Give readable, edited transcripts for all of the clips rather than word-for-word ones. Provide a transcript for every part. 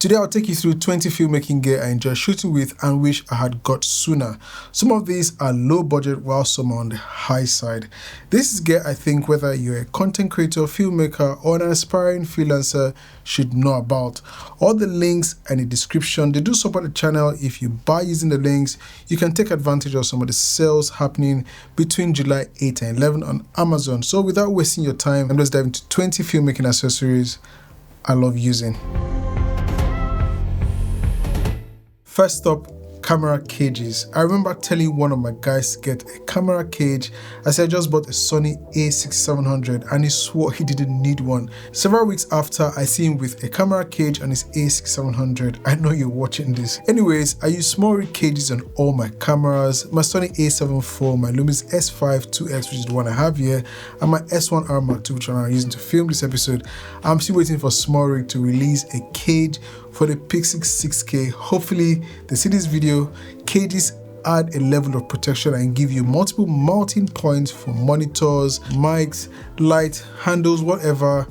Today I'll take you through 20 filmmaking gear I enjoy shooting with and wish I had got sooner. Some of these are low budget while some are on the high side. This is gear I think whether you're a content creator, filmmaker or an aspiring freelancer should know about. All the links and the description. They do support the channel. If you buy using the links, you can take advantage of some of the sales happening between July 8 and 11 on Amazon. So without wasting your time, let's dive into 20 filmmaking accessories I love using. First up, camera cages. I remember telling one of my guys to get a camera cage as I just bought a Sony a6700 and he swore he didn't need one. Several weeks after, I see him with a camera cage on his a6700. I know you're watching this. Anyways, I use SmallRig cages on all my cameras. My Sony a7 IV, my Lumix S5 2X, which is the one I have here, and my S1R Mark II, which I'm using to film this episode. I'm still waiting for SmallRig to release a cage for the Pixel 6K. Hopefully they see this video. Cages add a level of protection and give you multiple mounting points for monitors, mics, light, handles, whatever,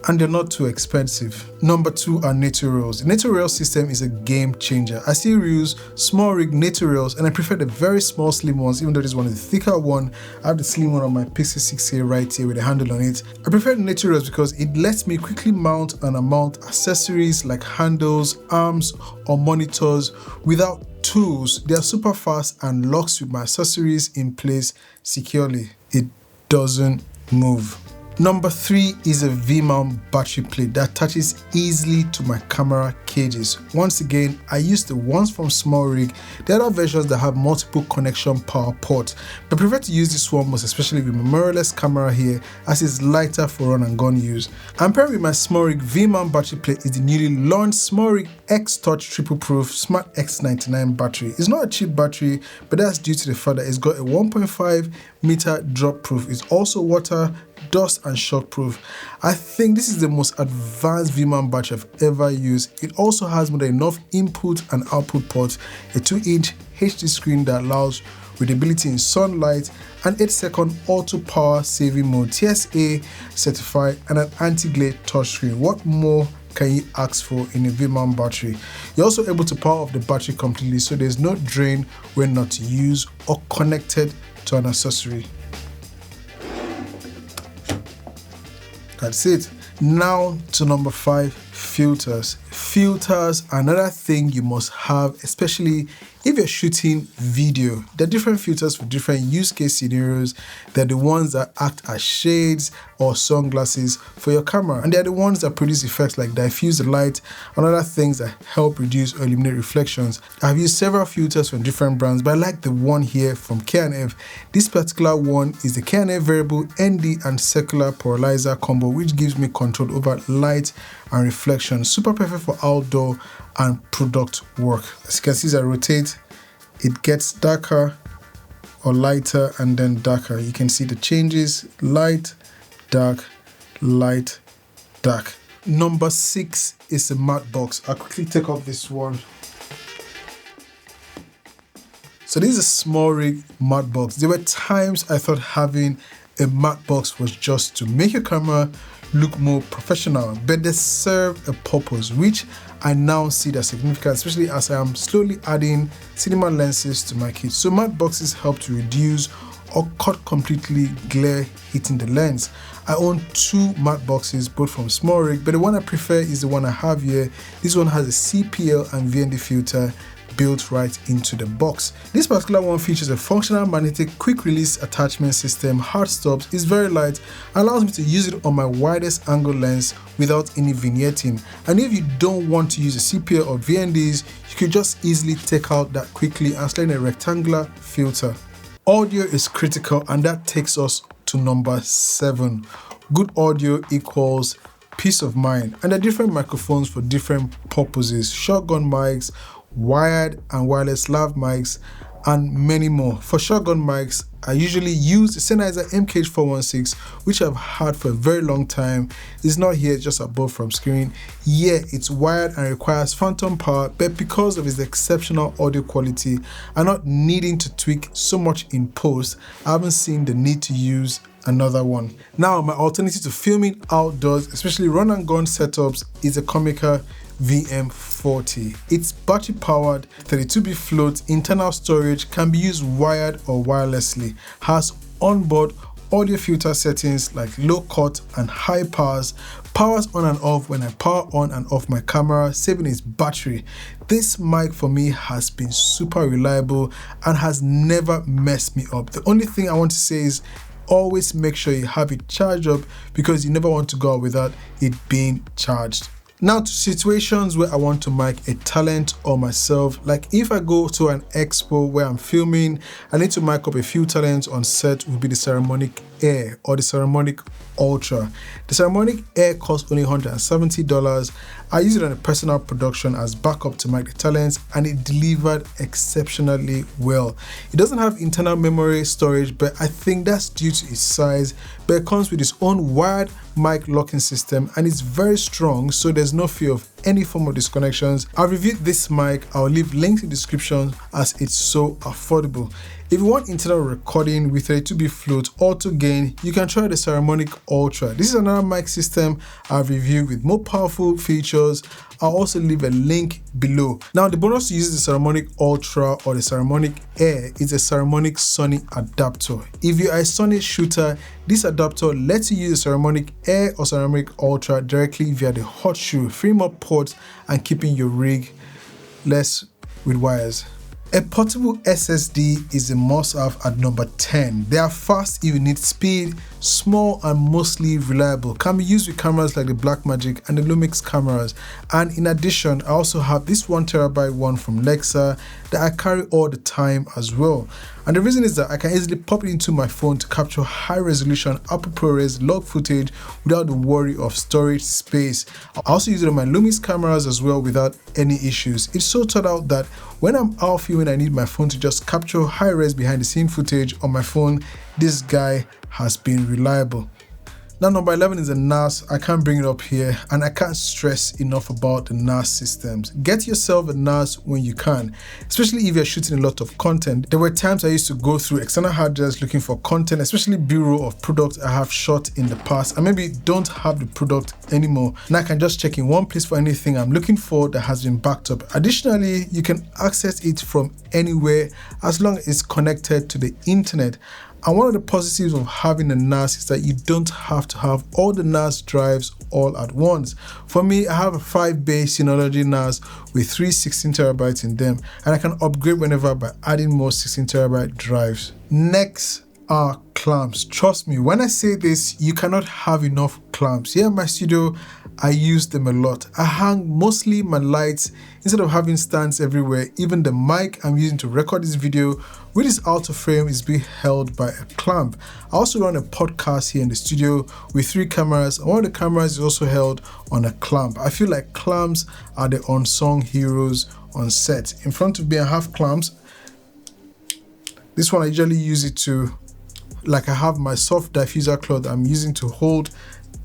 and they're not too expensive. Number 2 are NATO rails. The NATO rail system is a game changer. I still use SmallRig NATO rails and I prefer the very small slim ones, even though this one is the thicker one. I have the slim one on my Pixel 6K right here with a handle on it. I prefer the NATO rails because it lets me quickly mount and unmount accessories like handles, arms or monitors without tools. They are super fast and locks with my accessories in place securely. It doesn't move. Number 3 is a V-mount battery plate that attaches easily to my camera cages. Once again, I use the ones from SmallRig. There are versions that have multiple connection power ports, but I prefer to use this one most especially with my mirrorless camera here as it's lighter for run and gun use. I'm pairing with my SmallRig V-mount battery plate is the newly launched SmallRig X Touch Triple Proof Smart X99 battery. It's not a cheap battery, but that's due to the fact that it's got a 1.5 meter drop proof. It's also water, dust and shock proof. I think this is the most advanced V-mount battery I've ever used. It also has more than enough input and output ports, a 2-inch HD screen that allows readability in sunlight, an 8-second auto power saving mode, TSA certified, and an anti-glare touchscreen. What more can you ask for in a V-mount battery? You're also able to power off the battery completely, so there's no drain when not used or connected to an accessory. That's it. Now to number 5, filters. Filters are another thing you must have, especially if you're shooting video. There are different filters for different use case scenarios. They're the ones that act as shades or sunglasses for your camera, and they're the ones that produce effects like diffuse the light and other things that help reduce or eliminate reflections. I've used several filters from different brands, but I like the one here from K&F. This particular one is the K&F variable ND and circular polarizer combo, which gives me control over light and reflection. Super perfect for outdoor and product work. As you can see, as I rotate, it gets darker or lighter and then darker. You can see the changes: light, dark, light, dark. Number 6 is a matte box. I'll quickly take off this one. So this is a SmallRig matte box. There were times I thought having a matte box was just to make your camera look more professional, but they serve a purpose which I now see that significant, especially as I am slowly adding cinema lenses to my kit. So matte boxes help to reduce or cut completely glare hitting the lens. I own 2 matte boxes, both from SmallRig, but the one I prefer is the one I have here. This one has a CPL and VND filter built right into the box. This particular one features a functional magnetic quick release attachment system, hard stops, is very light, allows me to use it on my widest angle lens without any vignetting. And if you don't want to use a CPL or VNDs, you could just easily take out that quickly and slide in a rectangular filter. Audio is critical, and that takes us to number 7. Good audio equals peace of mind, and there are different microphones for different purposes: shotgun mics, wired and wireless lav mics, and many more. For shotgun mics, I usually use the Sennheiser MKH 416, which I've had for a very long time. It's not here, it's just above from screen. Yeah, it's wired and requires phantom power, but because of its exceptional audio quality and not needing to tweak so much in post, I haven't seen the need to use another one. Now, my alternative to filming outdoors, especially run and gun setups, is a Comica VM40. It's battery powered, 32-bit float, internal storage, can be used wired or wirelessly, has onboard audio filter settings like low cut and high powers on and off when I power on and off my camera, saving its battery. This mic for me has been super reliable and has never messed me up. The only thing I want to say is always make sure you have it charged up, because you never want to go out without it being charged. Now to situations where I want to mic a talent or myself, like if I go to an expo where I'm filming, I need to mic up a few talents on set, would be the Saramonic Air or the Saramonic Ultra. The Saramonic Air costs only $170. I use it on a personal production as backup to mic the talents, and it delivered exceptionally well. It doesn't have internal memory storage, but I think that's due to its size, but it comes with its own wired mic locking system and it's very strong, so there's no fear of any form of disconnections. I've reviewed this mic, I'll leave links in the description as it's so affordable. If you want internal recording with a 2-bit float auto gain, you can try the Saramonic Ultra. This is another mic system I've reviewed with more powerful features. I'll also leave a link below. Now the bonus to use the Saramonic Ultra or the Saramonic Air is a Saramonic Sony adapter. If you are a Sony shooter, this adapter lets you use the Saramonic Air or Saramonic Ultra directly via the hot shoe, freeing up ports and keeping your rig less with wires. A portable SSD is a must-have at number 10. They are fast if you need speed, small and mostly reliable. Can be used with cameras like the Blackmagic and the Lumix cameras. And in addition, I also have this 1TB one from Lexar that I carry all the time as well. And the reason is that I can easily pop it into my phone to capture high-resolution Apple ProRes log footage without the worry of storage space. I also use it on my Lumix cameras as well without any issues. It's so thought out that when I'm out filming, I need my phone to just capture high-res behind-the-scene footage on my phone. This guy has been reliable. Now number 11 is the NAS. I can't bring it up here, and I can't stress enough about the NAS systems. Get yourself a NAS when you can, especially if you're shooting a lot of content. There were times I used to go through external hard drives looking for content, especially B-roll of products I have shot in the past and maybe don't have the product anymore. Now I can just check in one place for anything I'm looking for that has been backed up. Additionally, you can access it from anywhere as long as it's connected to the internet. And one of the positives of having a NAS is that you don't have to have all the NAS drives all at once. For me, I have a 5-bay Synology NAS with 3 16TB in them, and I can upgrade whenever by adding more 16TB drives. Next are clamps. Trust me, when I say this, you cannot have enough clamps. Here in my studio, I use them a lot. I hang mostly my lights instead of having stands everywhere. Even the mic I'm using to record this video with this auto frame is being held by a clamp. I also run a podcast here in the studio with 3 cameras, and one of the cameras is also held on a clamp. I feel like clamps are the unsung heroes on set. In front of me, I have clamps. This one I usually use it to, like I have my soft diffuser cloth I'm using to hold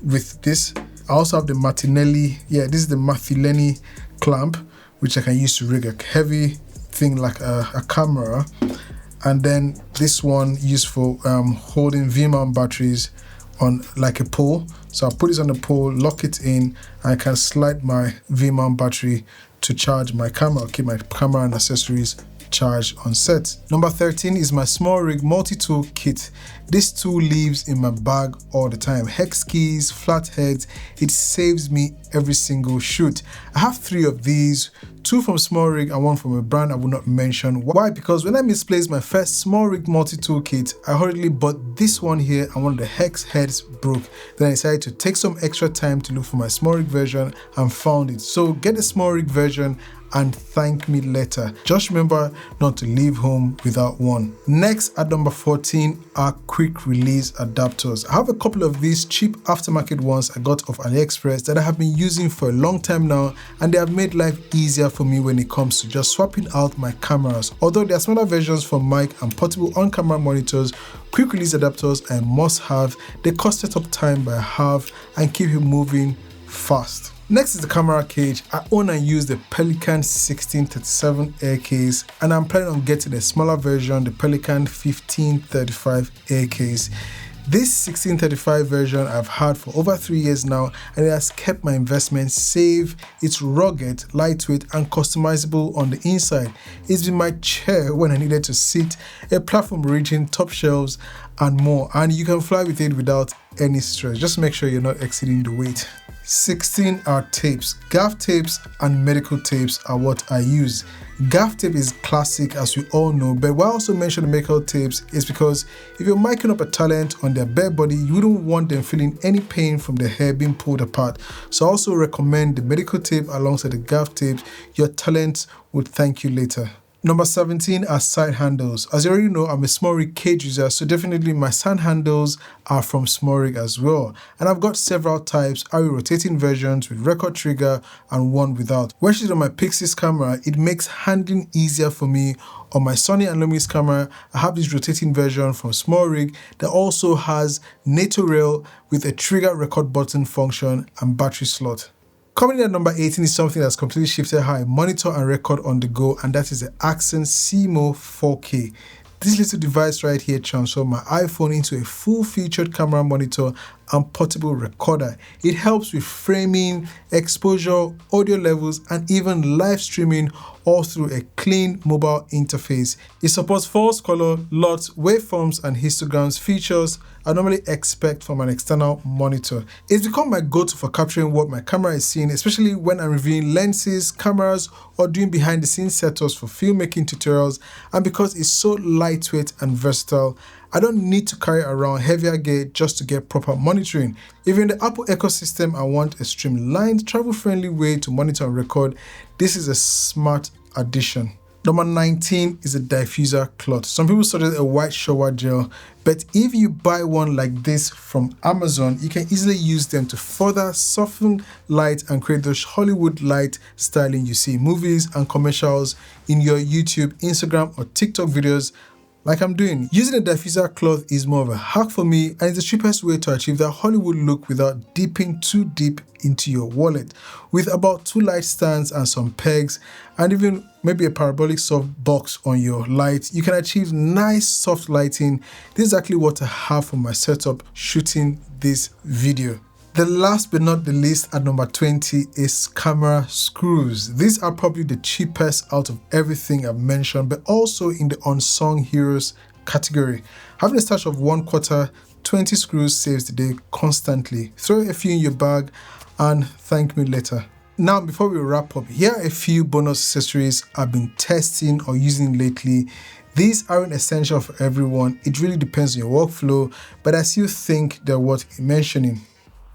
with this. I also have the Martinelli, this is the Martinelli clamp, which I can use to rig a heavy thing like a camera. And then this one used for holding V-mount batteries on like a pole. So I'll put this on the pole, lock it in, and I can slide my V-mount battery to charge my camera. I'll keep my camera and accessories charged on set. Number 13 is my SmallRig multi-tool kit. This tool lives in my bag all the time. Hex keys, flatheads, it saves me every single shoot. I have 3 of these, 2 from SmallRig and 1 from a brand I will not mention. Why? Because when I misplaced my first SmallRig multi-tool kit, I hurriedly bought this one here and one of the hex heads broke. Then I decided to take some extra time to look for my SmallRig version and found it. So get the SmallRig version and thank me later. Just remember not to leave home without one. Next at number 14 are quick release adapters. I have a couple of these cheap aftermarket ones I got off AliExpress that I have been using for a long time now, and they have made life easier for me when it comes to just swapping out my cameras. Although there are smaller versions for mic and portable on-camera monitors, quick release adapters are a must-have. They cut setup time by half and keep you moving fast. Next is the camera cage. I own and use the Pelican 1637 air case, and I'm planning on getting a smaller version, the Pelican 1535 air case. This 1635 version I've had for over 3 years now, and it has kept my investment safe. It's rugged, lightweight and customizable on the inside. It's been my chair when I needed to sit, a platform reaching top shelves and more, and you can fly with it without any stress. Just make sure you're not exceeding the weight. 16 are tapes. Gaff tapes and medical tapes are what I use. Gaff tape is classic, as we all know, but why I also mention the medical tapes is because if you're miking up a talent on their bare body, you wouldn't want them feeling any pain from the hair being pulled apart. So I also recommend the medical tape alongside the Gaff tapes. Your talent would thank you later. Number 17 are side handles. As you already know, I'm a SmallRig cage user, so definitely my side handles are from SmallRig as well. And I've got several types, RE rotating versions with record trigger and one without. When she's on my Pixie's camera, it makes handling easier for me. On my Sony and Lumi's camera, I have this rotating version from SmallRig that also has NATO rail with a trigger record button function and battery slot. Coming in at number 18 is something that's completely shifted how I monitor and record on the go, and that is the Accsoon SeeMo 4K. This little device right here transforms my iPhone into a full-featured camera monitor and portable recorder. It helps with framing, exposure, audio levels, and even live streaming, all through a clean mobile interface. It supports false color, LUTs, waveforms, and histograms, features I normally expect from an external monitor. It's become my go-to for capturing what my camera is seeing, especially when I'm reviewing lenses, cameras, or doing behind-the-scenes setups for filmmaking tutorials. And because it's so lightweight and versatile, I don't need to carry around heavier gear just to get proper monitoring. If you're in the Apple ecosystem and want a streamlined, travel-friendly way to monitor and record, this is a smart addition. Number 19 is a diffuser cloth. Some people suggest a white shower gel, but if you buy one like this from Amazon, you can easily use them to further soften light and create those Hollywood light styling you see in movies and commercials in your YouTube, Instagram, or TikTok videos like I'm doing. Using a diffuser cloth is more of a hack for me, and it's the cheapest way to achieve that Hollywood look without dipping too deep into your wallet. With about 2 light stands and some pegs, and even maybe a parabolic soft box on your light, you can achieve nice soft lighting. This is exactly what I have for my setup shooting this video. The last but not the least at number 20 is camera screws. These are probably the cheapest out of everything I've mentioned, but also in the unsung heroes category. Having a stash of 1/4 20 screws saves the day constantly. Throw a few in your bag and thank me later. Now, before we wrap up, here are a few bonus accessories I've been testing or using lately. These aren't essential for everyone. It really depends on your workflow, but I still think they're worth mentioning.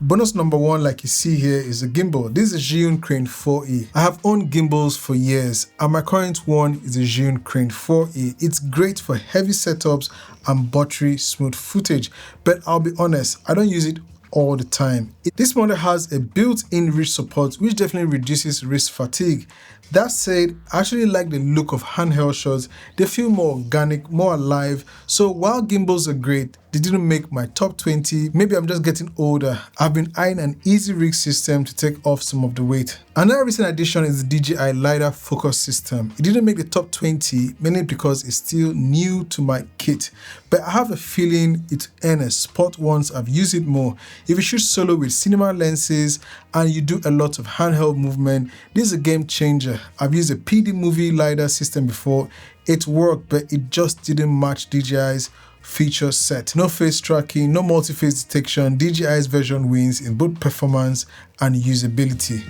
Bonus number 1, like you see here, is a gimbal. This is a Zhiyun Crane 4E. I have owned gimbals for years, and my current one is a Zhiyun Crane 4E. It's great for heavy setups and buttery smooth footage, but I'll be honest, I don't use it all the time. This model has a built-in wrist support, which definitely reduces wrist fatigue. That said, I actually like the look of handheld shots. They feel more organic, more alive. So while gimbals are great, they didn't make my top 20. Maybe I'm just getting older. I've been eyeing an easy rig system to take off some of the weight. Another recent addition is the DJI LiDAR focus system. It didn't make the top 20, mainly because it's still new to my kit. But I have a feeling it earned a spot once I've used it more. If you shoot solo with cinema lenses and you do a lot of handheld movement, this is a game changer. I've used a PD movie LiDAR system before. It worked, but it just didn't match DJI's feature set. No face tracking, no multi-face detection. DJI's version wins in both performance and usability.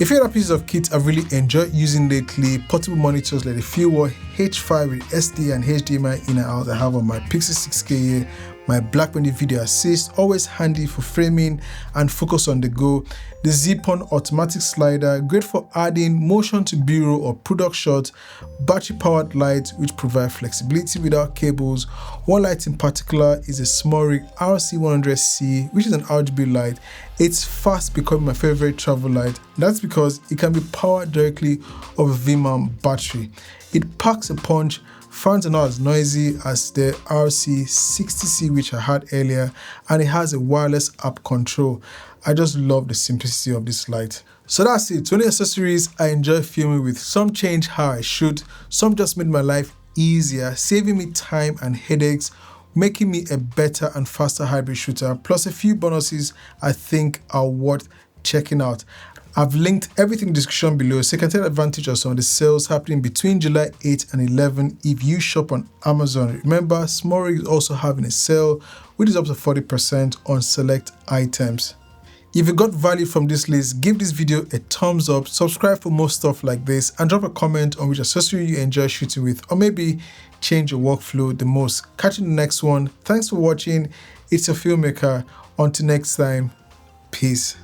A few other pieces of kit I've really enjoyed using lately: portable monitors like the Feelwell H5 with SD and HDMI in and out I have on my Pixel 6K here. My Blackberry Video Assist, always handy for framing and focus on the go. The Zip-on automatic slider, great for adding motion to B-roll or product shots. Battery powered lights which provide flexibility without cables. One light in particular is a SmallRig RC100C, which is an RGB light. It's fast becoming my favorite travel light. That's because it can be powered directly off a V-mount battery. It packs a punch. Fans are not as noisy as the RC60C which I had earlier, and it has a wireless app control. I just love the simplicity of this light. So that's it, 20 accessories I enjoy filming with. Some change how I shoot, some just made my life easier, saving me time and headaches making me a better and faster hybrid shooter, plus a few bonuses I think are worth checking out. I've linked everything in the description below so you can take advantage of some of the sales happening between July 8 and 11 if you shop on Amazon. Remember, SmallRig is also having a sale which is up to 40% on select items. If you got value from this list, give this video a thumbs up, subscribe for more stuff like this, and drop a comment on which accessory you enjoy shooting with, or maybe change your workflow the most. Catch you in the next one. Thanks for watching. It's your Filmmaker. Until next time, peace.